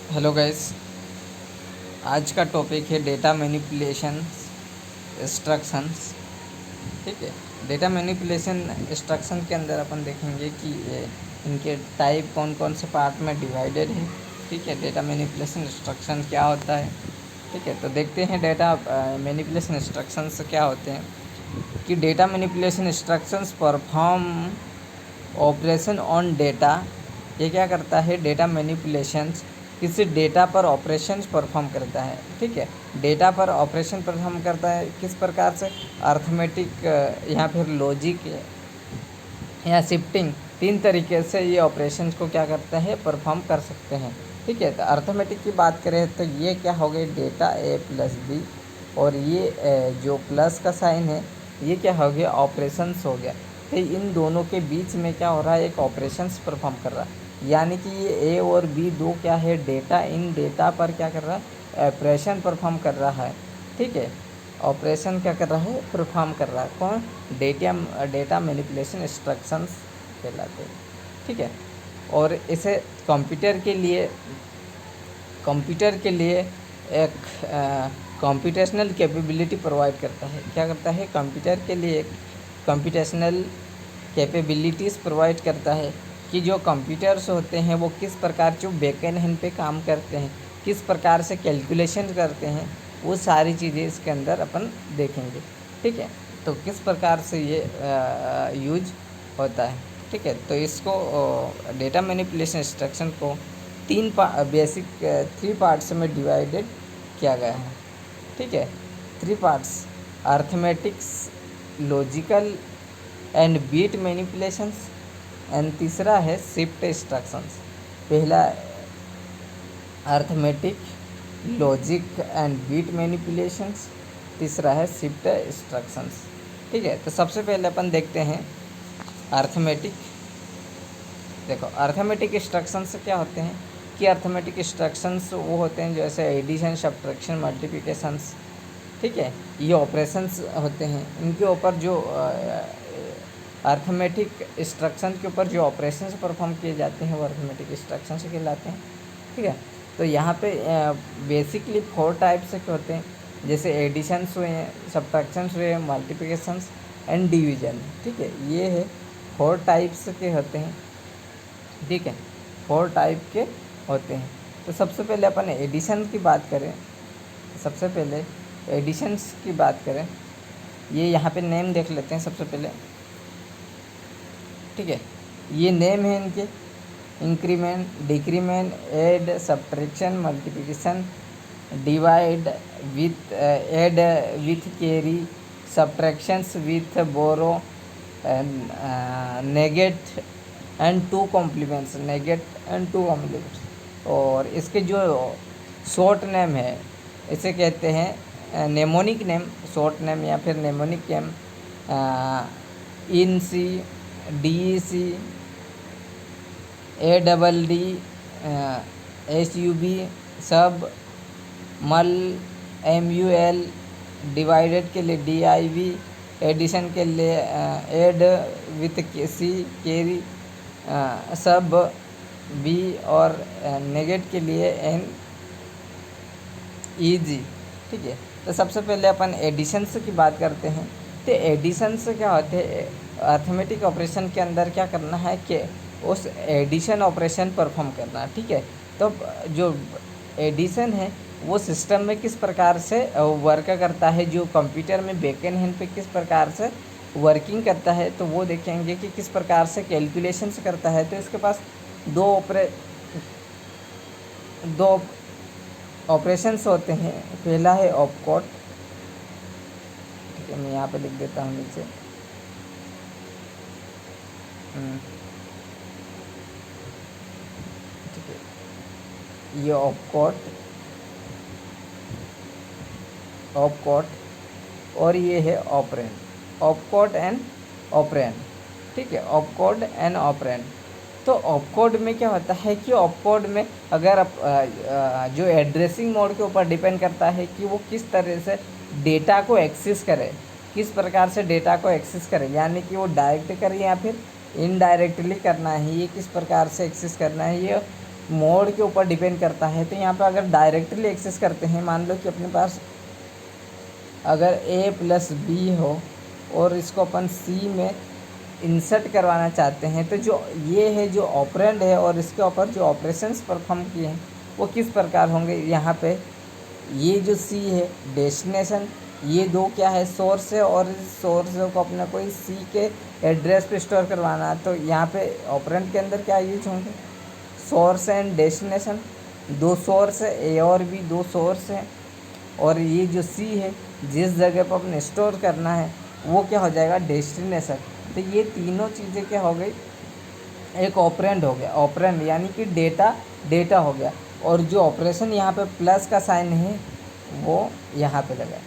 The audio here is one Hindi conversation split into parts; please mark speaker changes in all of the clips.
Speaker 1: हेलो गाइस, आज का टॉपिक है डेटा मैनिपुलेशन इंस्ट्रक्शंस। ठीक है। डेटा मैनिपुलेशन इंस्ट्रक्शन के अंदर अपन देखेंगे कि इनके टाइप कौन कौन से पार्ट में डिवाइडेड है। ठीक है। डेटा मैनिपुलेशन इंस्ट्रक्शन क्या होता है। ठीक है, तो देखते हैं डेटा मैनिपुलेशन इंस्ट्रक्शंस क्या होते हैं। कि data manipulation instructions perform operation on data. ये क्या करता है, डेटा मैनिपुलेशंस किसी डेटा पर ऑपरेशंस परफॉर्म करता है। ठीक है, डेटा पर ऑपरेशन परफॉर्म करता है किस प्रकार से, अर्थमेटिक या फिर लॉजिक या शिफ्टिंग, 3 तरीके से ये ऑपरेशंस को क्या करता है, परफॉर्म कर सकते हैं। ठीक है, तो अर्थमेटिक की बात करें तो ये क्या हो गई, डेटा ए प्लस बी, और ये जो प्लस का साइन है ये क्या हो गया, ऑपरेशंस हो गया। तो इन दोनों के बीच में क्या हो रहा है, एक ऑपरेशंस परफॉर्म कर रहा है। यानी कि ये ए और बी दो क्या है, डेटा, इन डेटा पर क्या कर रहा है, ऑपरेशन परफॉर्म कर रहा है। ठीक है, ऑपरेशन क्या कर रहा है, परफॉर्म कर रहा है। कौन, डेटा मैनिपुलेशन इंस्ट्रक्शंस कहलाते हैं। ठीक है, और इसे कंप्यूटर के लिए एक कंप्यूटेशनल कैपेबिलिटी प्रोवाइड करता है। क्या करता है, कंप्यूटर के लिए एक कंप्यूटेशनल कैपेबिलिटीज़ प्रोवाइड करता है कि जो कंप्यूटर्स होते हैं वो किस प्रकार जो बैकएंड हैंड पे काम करते हैं, किस प्रकार से कैलकुलेशन करते हैं, वो सारी चीज़ें इसके अंदर अपन देखेंगे। ठीक है, तो किस प्रकार से ये यूज होता है। ठीक है, तो इसको डेटा मैनिपुलेशन इंस्ट्रक्शन को बेसिक 3 पार्ट्स में डिवाइडेड किया गया है। ठीक है, 3 parts, arithmetics, logical and bit manipulations, and तीसरा है शिफ्ट इंस्ट्रक्शंस। पहला arithmetic, logic and bit manipulations, तीसरा है शिफ्ट इंस्ट्रक्शंस। ठीक है, तो सबसे पहले अपन देखते हैं अर्थमेटिक। देखो, अर्थमेटिक इंस्ट्रक्शंस क्या होते हैं कि अर्थमेटिक इंस्ट्रक्शंस वो होते हैं जैसे एडिशन, सब्ट्रैक्शन, मल्टीप्लिकेशंस। ठीक है, ये ऑपरेशंस होते हैं। इनके ऊपर जो अर्थमेटिक इंस्ट्रक्शन के ऊपर जो ऑपरेशंस परफॉर्म किए जाते हैं वो अर्थमेटिक इंस्ट्रक्शंस कहलाते हैं। ठीक है, तो यहाँ पे बेसिकली 4 टाइप्स के होते हैं, जैसे एडिशंस हुए हैं, सब्ट्रैक्शंस हुए हैं, मल्टीप्लिकेशंस एंड डिवीजन। ठीक है, ये है 4 टाइप्स के होते हैं। ठीक है, 4 टाइप के होते हैं। तो सबसे पहले अपन एडिशन की बात करें, सबसे पहले एडिशंस की बात करें, ये यहाँ पे नेम देख लेते हैं सबसे पहले। ठीक है, ये नेम है इनके, increment, decrement, add, subtraction, multiplication, divide with, add with carry, subtractions with borrow, negate and 2 complements, negate and 2 complements. और इसके जो शॉर्ट नेम है इसे कहते हैं नेमोनिक नेम, शॉर्ट नेम या फिर mnemonic name, in C, D C, A double D, S U B, sub, mul, M U L, divided के लिए डी आई वी, एडिशन के लिए एड विथ सी, कैरी, सब, बी, और नेगेट के लिए एन ई जी। ठीक है, तो सबसे पहले अपन एडिशंस की बात करते हैं। तो एडिशंस क्या होते हैं, अर्थमेटिक ऑपरेशन के अंदर क्या करना है कि उस एडिशन ऑपरेशन परफॉर्म करना। ठीक है, तो जो एडिशन है वो सिस्टम में किस प्रकार से वर्क करता है, जो कंप्यूटर में बैकएंड हैंड पे किस प्रकार से वर्किंग करता है, तो वो देखेंगे कि किस प्रकार से कैलकुलेशंस करता है। तो इसके पास दो ऑपरेशंस होते हैं। पहला है ऑपकोड। ठीक है, मैं यहाँ पे लिख देता हूँ नीचे। ठीक है, ये ऑपकोड और ये है ऑपरेंड, ऑपकोड एंड ऑपरेंड। ठीक है, ऑपकोड एंड ऑपरेंड। तो ऑपकोड में क्या होता है कि ऑपकोड में अगर आप जो एड्रेसिंग मोड के ऊपर डिपेंड करता है कि वो किस तरह से डेटा को एक्सेस करे, किस प्रकार से डेटा को एक्सेस करे, यानी कि वो डायरेक्ट करे या फिर इनडायरेक्टली करना है, ये किस प्रकार से एक्सेस करना है, ये मोड के ऊपर डिपेंड करता है। तो यहाँ पे अगर डायरेक्टली एक्सेस करते हैं, मान लो कि अपने पास अगर a प्लस बी हो और इसको अपन c में इंसर्ट करवाना चाहते हैं, तो जो ये है जो ऑपरेंड है और इसके ऊपर जो ऑपरेशंस परफॉर्म किए हैं वो किस प्रकार होंगे। यहाँ पे ये जो c है डेस्टिनेशन, ये दो क्या है सोर्स है, और इस सोर्स को अपने को इस c के एड्रेस पे स्टोर करवाना है। तो यहाँ पे ऑपरेंड के अंदर क्या यूज होंगे, सोर्स एंड डेस्टिनेशन। दो सोर्स है a और b, दो सोर्स है, और ये जो c है जिस जगह पर अपने स्टोर करना है वो क्या हो जाएगा, डेस्टिनेशन। तो ये तीनों चीज़ें क्या हो गई, एक ऑपरेंड हो गया। ऑपरेंड यानी कि डेटा हो गया, और जो ऑपरेशन यहाँ पे प्लस का साइन है वो यहाँ पे लगा।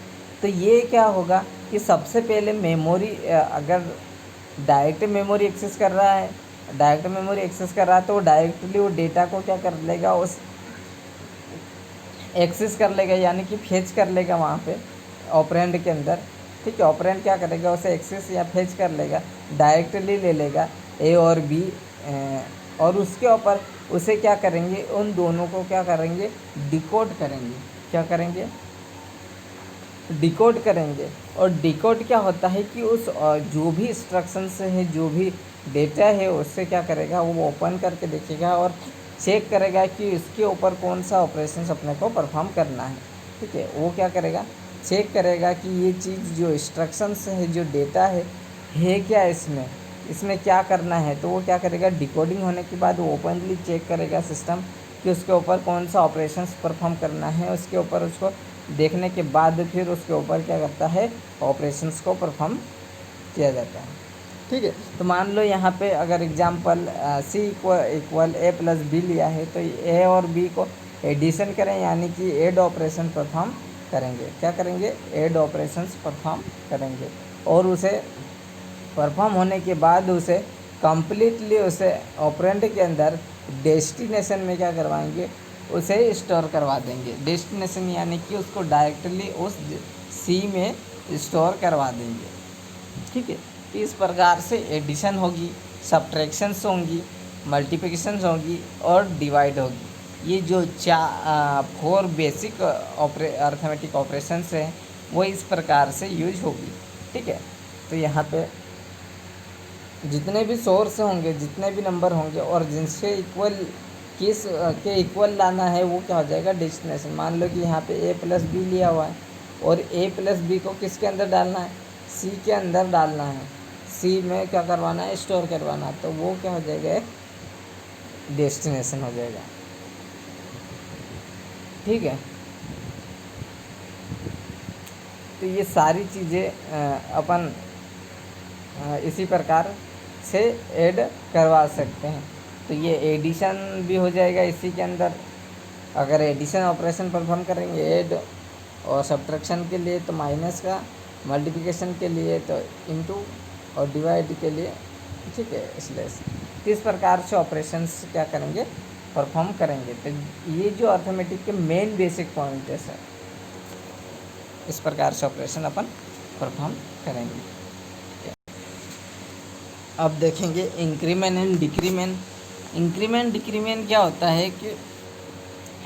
Speaker 1: तो ये क्या होगा कि सबसे पहले मेमोरी अगर डायरेक्ट मेमोरी एक्सेस कर रहा है, तो डायरेक्टली वो डेटा को क्या कर लेगा, उस एक्सेस कर लेगा, यानी कि फेच कर लेगा वहाँ पे ऑपरेंड के अंदर। ठीक है, ऑपरेंड क्या करेगा, उसे एक्सेस या फेच कर लेगा, डायरेक्टली ले लेगा ए और बी, और उसके ऊपर उसे क्या करेंगे, उन दोनों को क्या करेंगे, डिकोड करेंगे। क्या करेंगे, डिकोड करेंगे। और डिकोड क्या होता है कि उस जो भी इंस्ट्रक्शंस है, जो भी डेटा है, उससे क्या करेगा, वो ओपन करके देखेगा और चेक करेगा कि इसके ऊपर कौन सा ऑपरेशंस अपने को परफॉर्म करना है। ठीक है, वो क्या करेगा, चेक करेगा कि ये चीज़ जो इंस्ट्रक्शंस है, जो डेटा है क्या इसमें क्या करना है। तो वो क्या करेगा, डिकोडिंग होने के बाद वो ओपनली चेक करेगा सिस्टम कि उसके ऊपर कौन सा ऑपरेशंस परफॉर्म करना है। उसके ऊपर उसको देखने के बाद फिर उसके ऊपर क्या करता है, ऑपरेशंस को परफॉर्म किया जाता है। ठीक है, तो मान लो यहाँ पे अगर example c equal a plus B लिया है, तो a और b को एडिशन करें, यानी कि एड ऑपरेशन परफॉर्म करेंगे। क्या करेंगे, एड ऑपरेशंस परफॉर्म करेंगे, और उसे परफॉर्म होने के बाद उसे कम्प्लीटली उसे ऑपरेंड के अंदर डेस्टिनेशन में क्या करवाएंगे, उसे स्टोर करवा देंगे। डेस्टिनेशन यानी कि उसको डायरेक्टली उस सी में स्टोर करवा देंगे। ठीक है, इस प्रकार से एडिशन होगी, सब्ट्रैक्शंस होंगी, मल्टीप्लिकेशंस होगी और डिवाइड होगी। ये जो 4 बेसिक अर्थमेटिक ऑपरेशंस हैं वो इस प्रकार से यूज होगी। ठीक है, तो यहाँ पे जितने भी सोर्स होंगे, जितने भी नंबर होंगे और जिनसे इक्वल किस के इक्वल लाना है वो क्या हो जाएगा, डेस्टिनेशन। मान लो कि यहाँ पे a प्लस बी लिया हुआ है और a प्लस बी को किसके अंदर डालना है, c के अंदर डालना है, c में क्या करवाना है, स्टोर करवाना है। तो वो क्या हो जाएगा, डेस्टिनेशन हो जाएगा। ठीक है, तो ये सारी चीज़ें अपन इसी प्रकार से ऐड करवा सकते हैं। तो ये एडिशन भी हो जाएगा इसी के अंदर। अगर एडिशन ऑपरेशन परफॉर्म करेंगे ऐड, और सब्ट्रैक्शन के लिए तो माइनस का, मल्टीप्लिकेशन के लिए तो इनटू, और डिवाइड के लिए ठीक है स्लैश। इस प्रकार से ऑपरेशंस क्या करेंगे, परफॉर्म करेंगे। तो ये जो अर्थमेटिक के मेन बेसिक पॉइंट्स है, इस प्रकार से ऑपरेशन अपन परफॉर्म करेंगे। अब देखेंगे increment and decrement. Increment decrement क्या होता है कि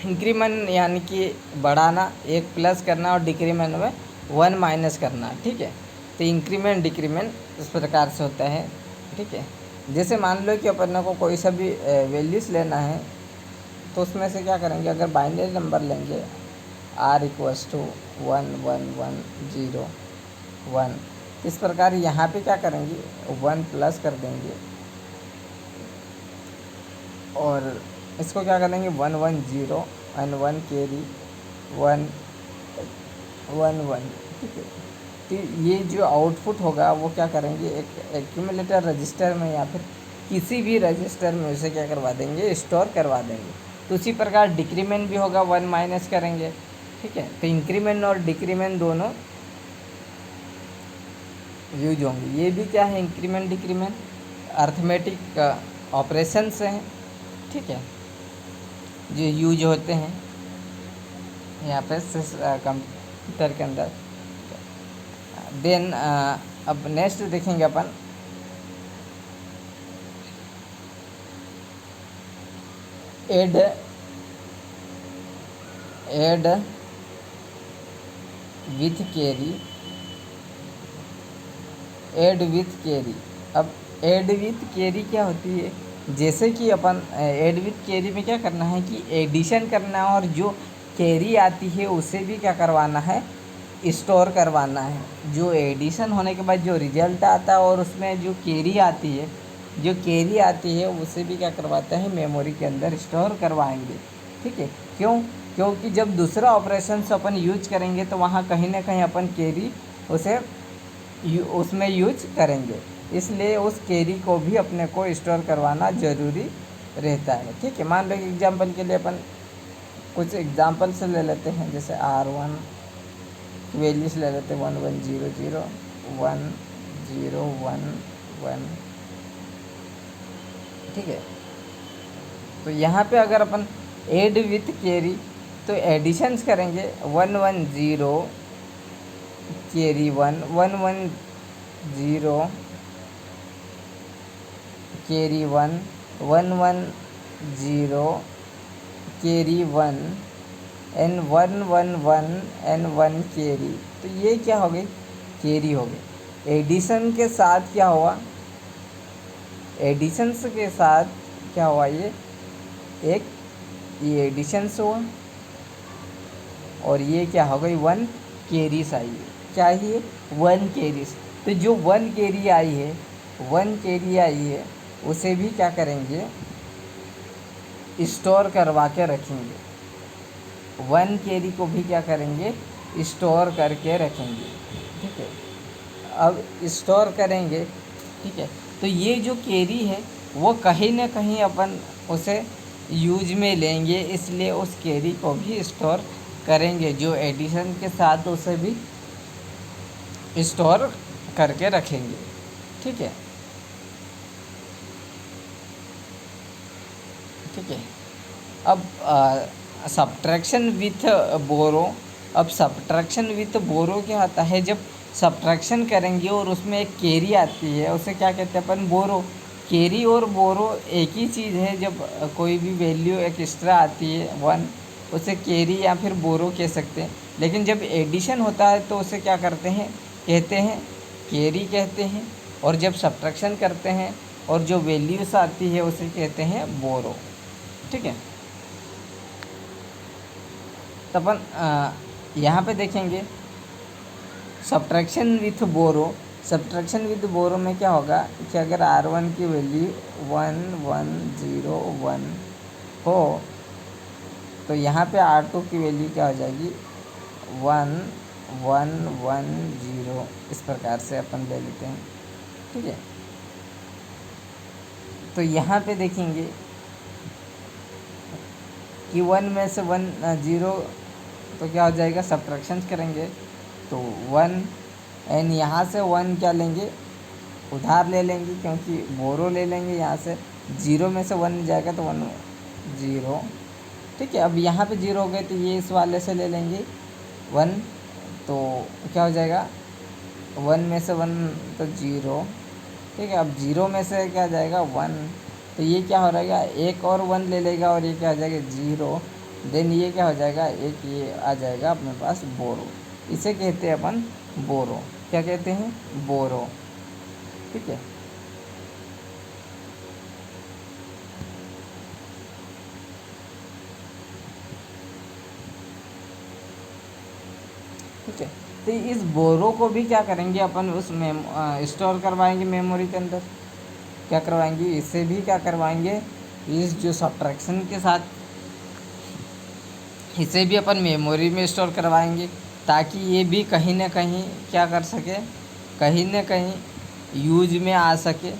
Speaker 1: इंक्रीमेंट यानी कि बढ़ाना, एक प्लस करना, और डिक्रीमेंट में 1 माइनस करना। ठीक है, तो इंक्रीमेंट डिक्रीमेंट इस प्रकार से होता है। ठीक है, जैसे मान लो कि अपन को कोई सा भी वैल्यूज़ लेना है, तो उसमें से क्या करेंगे, अगर बाइनरी नंबर लेंगे r इक्वल्स टू 1 1 1 0 1, इस प्रकार यहाँ पे क्या करेंगे, 1 प्लस कर देंगे, और इसको क्या करेंगे 1 1 0 एंड 1 कैरी 1 1 1। ठीक है, तो ये जो आउटपुट होगा वो क्या करेंगे, एक एक्यूमुलेटर रजिस्टर में या फिर किसी भी रजिस्टर में उसे क्या करवा देंगे, स्टोर करवा देंगे। तो उसी प्रकार डिक्रीमेंट भी होगा, 1 माइनस करेंगे। ठीक है, तो इंक्रीमेंट और डिक्रीमेंट दोनों यूज होंगे। ये भी क्या है, इंक्रीमेंट डिक्रीमेंट अर्थमेटिक ऑपरेशंस हैं। ठीक है, जो यूज होते हैं यहाँ पे कंप्यूटर के अंदर। देन अब नेक्स्ट देखेंगे अपन add add with carry, add with carry. अब एड विथ कैरी क्या होती है, जैसे कि अपन एड विथ कैरी में क्या करना है कि एडिशन करना है, और जो कैरी आती है उसे भी क्या करवाना है, स्टोर करवाना है। जो एडिशन होने के बाद जो रिजल्ट आता है और उसमें जो कैरी आती है, जो कैरी आती है उसे भी क्या करवाता है, मेमोरी के अंदर स्टोर करवाएंगे। ठीक है, क्यों? क्योंकि जब दूसरा ऑपरेशन अपन यूज करेंगे तो वहाँ कहीं ना कहीं अपन कैरी उसे उसमें यूज करेंगे, इसलिए उस कैरी को भी अपने को स्टोर करवाना ज़रूरी रहता है। ठीक है, मान लो कि एग्जाम्पल के लिए अपन कुछ एग्जाम्पल से ले लेते हैं, जैसे R1 वैल्यूज ले लेते हैं 1100 1011। ठीक है, तो यहाँ पे अगर अपन एड विथ कैरी तो एडिशंस करेंगे 110 carry 111 0 carry 110 carry 1 and 111 and 1 carry. तो ये क्या हो गई, कैरी हो गई। एडिशन के साथ क्या हुआ, एडिशंस के साथ क्या हुआ, ये एडिशंस हुआ, और ये क्या हो गई, 1 कैरीस आई है। क्या ही है, 1 कैरीस। तो जो 1 कैरी आई है, 1 कैरी आई है, उसे भी क्या करेंगे, स्टोर करवा के रखेंगे। 1 कैरी को भी क्या करेंगे, स्टोर करके रखेंगे। ठीक है, अब स्टोर करेंगे। ठीक है, तो ये जो कैरी है वो कहीं ना कहीं अपन उसे यूज में लेंगे, इसलिए उस कैरी को भी स्टोर करेंगे। जो एडिशन के साथ उसे भी स्टोर करके रखेंगे। ठीक है, ठीक है। अब सब्ट्रैक्शन विथ बोरो। अब सब्ट्रैक्शन विथ बोरो क्या होता है, जब सब्ट्रैक्शन करेंगे और उसमें एक कैरी आती है, उसे क्या कहते हैं अपन, बोरो। कैरी और बोरो एक ही चीज़ है। जब कोई भी वैल्यू एक एक्स्ट्रा आती है 1, उसे कैरी या फिर बोरो कह सकते हैं। लेकिन जब एडिशन होता है तो उसे क्या करते हैं, कहते हैं कैरी कहते हैं। और जब सब्ट्रैक्शन करते हैं और जो वैल्यूज आती है उसे कहते हैं बोरो। ठीक है, तो अपन यहाँ पे देखेंगे subtraction with borrow. Subtraction with borrow में क्या होगा कि अगर R1 की वैल्यू 1101 हो तो यहाँ पे R2 की वैल्यू क्या हो जाएगी, 1110। इस प्रकार से अपन ले लेते हैं। ठीक है, तो यहाँ पे देखेंगे कि 1 में से 1 0, तो क्या हो जाएगा, सब्ट्रैक्शन करेंगे तो 1, एंड यहाँ से 1 क्या लेंगे, उधार ले लेंगे, क्योंकि बोरो ले लेंगे। यहाँ से 0 में से 1 जाएगा तो 1 0। ठीक है, अब यहाँ पे 0 हो गए तो ये इस वाले से ले लेंगे 1, तो क्या हो जाएगा, 1 में से 1 तो 0। ठीक है, अब 0 में से क्या जाएगा 1, तो ये क्या हो रहेगा, एक और 1 ले लेगा और ये क्या हो जाएगा 0। देन ये क्या हो जाएगा, एक ये आ जाएगा अपने पास बोरो। इसे कहते हैं अपन बोरो। क्या कहते हैं, बोरो। ठीक है, ठीक है। तो इस बोरो को भी क्या करेंगे अपन, उसमें स्टोर करवाएंगे मेमोरी के अंदर। क्या करवाएंगे, इसे भी क्या करवाएंगे, इस जो सब्ट्रैक्शन के साथ इसे भी अपन मेमोरी में स्टोर करवाएंगे, ताकि ये भी कहीं ना कहीं क्या कर सके, कहीं ना कहीं यूज में आ सके।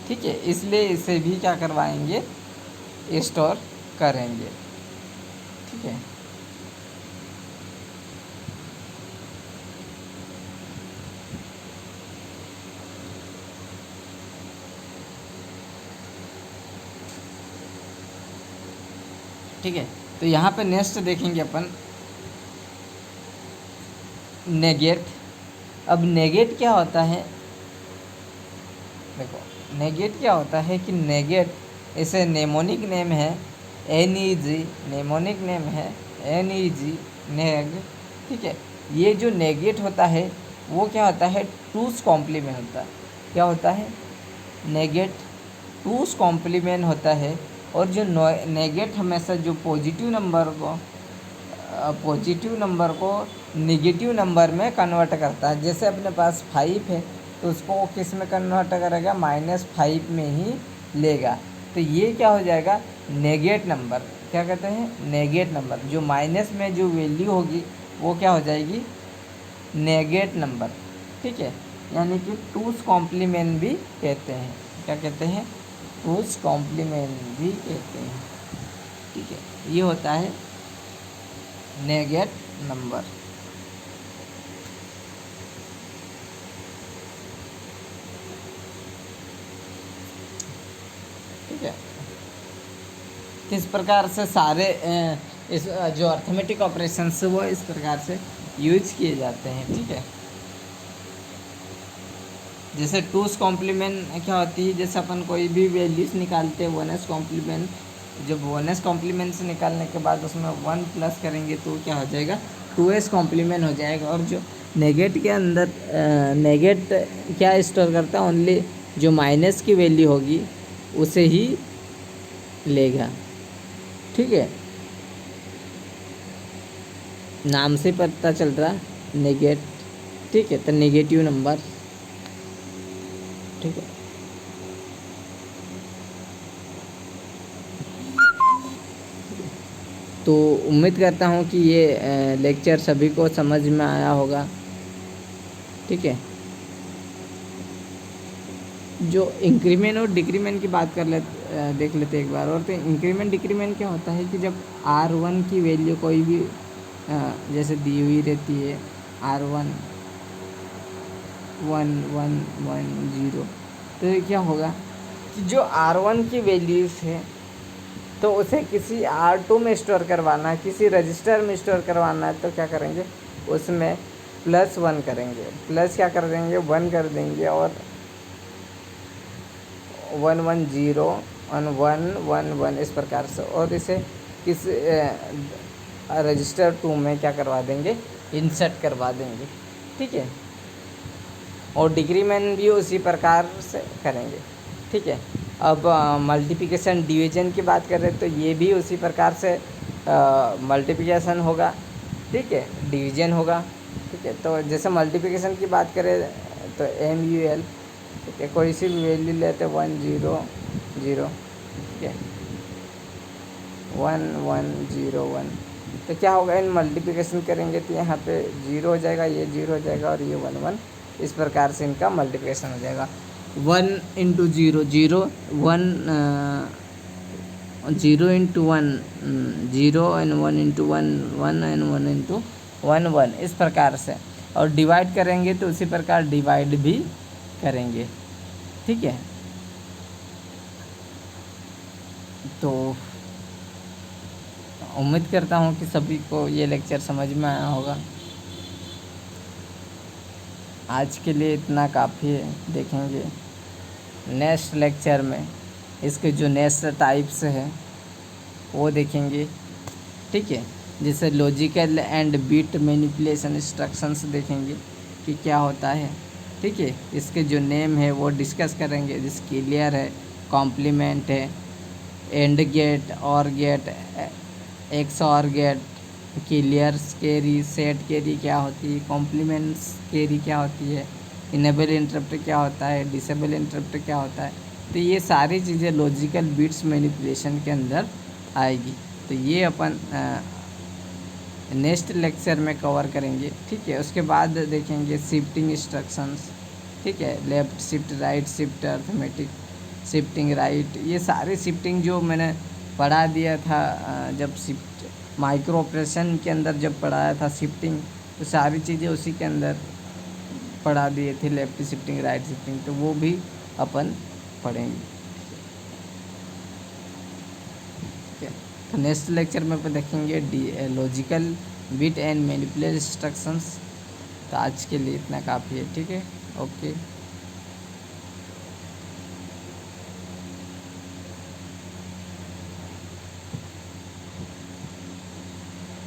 Speaker 1: ठीक है, इसलिए इसे भी क्या करवाएंगे, स्टोर करेंगे। ठीक है, ठीक है। तो यहाँ पे नेक्स्ट देखेंगे अपन नेगेट। अब नेगेट क्या होता है, देखो नेगेट क्या होता है कि नेगेट, इसे नेमोनिक नेम है NEG नेमोनिक नेम है, NEG नेग, ठीक है। ये जो नेगेट होता है वो क्या होता है, टूस कॉम्प्लीमेंट होता है। क्या होता है, नेगेट टूस कॉम्प्लीमेंट होता है। और जो नेगेट हमेशा जो पॉजिटिव नंबर को निगेटिव नंबर में कन्वर्ट करता है। जैसे अपने पास 5 है तो उसको वो किस में कन्वर्ट करेगा, -5 में ही लेगा। तो ये क्या हो जाएगा, नेगेट नंबर। क्या कहते हैं, नेगेट नंबर। जो माइनस में जो वैल्यू होगी वो क्या हो जाएगी, नेगेट नंबर, ठीक है। यानी कि टूस कॉम्प्लीमेंट भी कहते हैं। क्या कहते हैं, टूस कॉम्प्लीमेंट भी कहते हैं, ठीक है। ये होता है नेगेट नंबर। ठीक है। किस प्रकार से सारे इस जो अर्थमेटिक ऑपरेशंस वो इस प्रकार से यूज किए जाते हैं, ठीक है। जैसे टूस कॉम्प्लीमेंट क्या होती है, जैसे अपन कोई भी वैल्यूज निकालते हैं 1s कॉम्प्लीमेंट, जब 1s कॉम्प्लीमेंट से निकालने के बाद उसमें 1 प्लस करेंगे तो क्या हो जाएगा, 2s कॉम्प्लीमेंट हो जाएगा। और जो नेगेट के अंदर नेगेट क्या स्टोर करता है, ओनली जो माइनस की वैल्यू होगी उसे ही लेगा, ठीक है। नाम से पता चल रहा नेगेट, ठीक है। तो नेगेटिव नंबर, ठीक है। तो उम्मीद करता हूँ कि ये लेक्चर सभी को समझ में आया होगा, ठीक है। जो इंक्रीमेंट और डिक्रीमेंट की बात कर देख लेते एक बार और। तो इंक्रीमेंट डिक्रीमेंट क्या होता है कि जब R1 की वैल्यू कोई भी जैसे दी हुई रहती है R1 1 1 1 0, तो ये क्या होगा कि जो R1 की वैल्यूज है तो उसे किसी R2 में स्टोर करवाना है, किसी रजिस्टर में स्टोर करवाना है, तो क्या करेंगे, उसमें +1 करेंगे, प्लस क्या कर देंगे, 1 कर देंगे। और 1 1 0 और 1 1 1 इस प्रकार से। और इसे किस रजिस्टर 2 में क्या करवा देंगे, इंसर्ट करवा देंगे, ठीक है। और डिक्रीमेंट भी उसी प्रकार से करेंगे, ठीक है। अब मल्टीप्लिकेशन डिवीजन की बात करें तो ये भी उसी प्रकार से मल्टीप्लिकेशन होगा, ठीक है, डिवीजन होगा, ठीक है। तो जैसे मल्टीप्लिकेशन की बात करें तो MUL, ठीक है, कोई सी भी वैल्यू लेते 1 0 0, ठीक है, 1 1 0 1। तो क्या होगा, इन मल्टीप्लिकेशन करेंगे तो यहाँ पे 0 हो जाएगा, ये 0 हो जाएगा और ये 1 1, इस प्रकार से इनका मल्टीप्लिकेशन हो जाएगा। 1 × 0 0 1 0 × 1 0 and 1 × 1 1 and 1 × 1 1 इस प्रकार से। और डिवाइड करेंगे तो उसी प्रकार डिवाइड भी करेंगे, ठीक है। तो उम्मीद करता हूँ कि सभी को ये लेक्चर समझ में आया होगा। आज के लिए इतना काफ़ी है। देखेंगे नेक्स्ट लेक्चर में इसके जो नेक्स्ट टाइप्स हैं वो देखेंगे, ठीक है। जैसे logical and bit manipulation instructions देखेंगे कि क्या होता है, ठीक है। इसके जो नेम है वो डिस्कस करेंगे, जैसे क्लियर है, कॉम्प्लीमेंट है, and gate, or gate, XOR gate, clear carry, set carry क्या होती है, कॉम्प्लीमेंट्स कैरी क्या होती है, इनेबल इंटरप्ट क्या होता है, डिसेबल इंटरप्ट क्या होता है। तो ये सारी चीज़ें लॉजिकल बिट्स मैनिपुलेशन के अंदर आएगी। तो ये अपन नेक्स्ट लेक्चर में कवर करेंगे, ठीक है। उसके बाद देखेंगे शिफ्टिंग इंस्ट्रक्शंस, ठीक है, left shift, right shift, arithmetic shifting right, ये सारी शिफ्टिंग जो मैंने पढ़ा दिया था जब शिफ्ट माइक्रो ऑपरेशन के अंदर जब पढ़ाया था शिफ्टिंग, तो सारी चीज़ें उसी के अंदर पढ़ा दिए थे, लेफ़्ट शिफ्टिंग, राइट शिफ्टिंग, तो वो भी अपन पढ़ेंगे, ठीक है। तो नेक्स्ट लेक्चर में अपन देखेंगे logical bit and manipulation instructions. तो आज के लिए इतना काफ़ी है, ठीक है, ओके।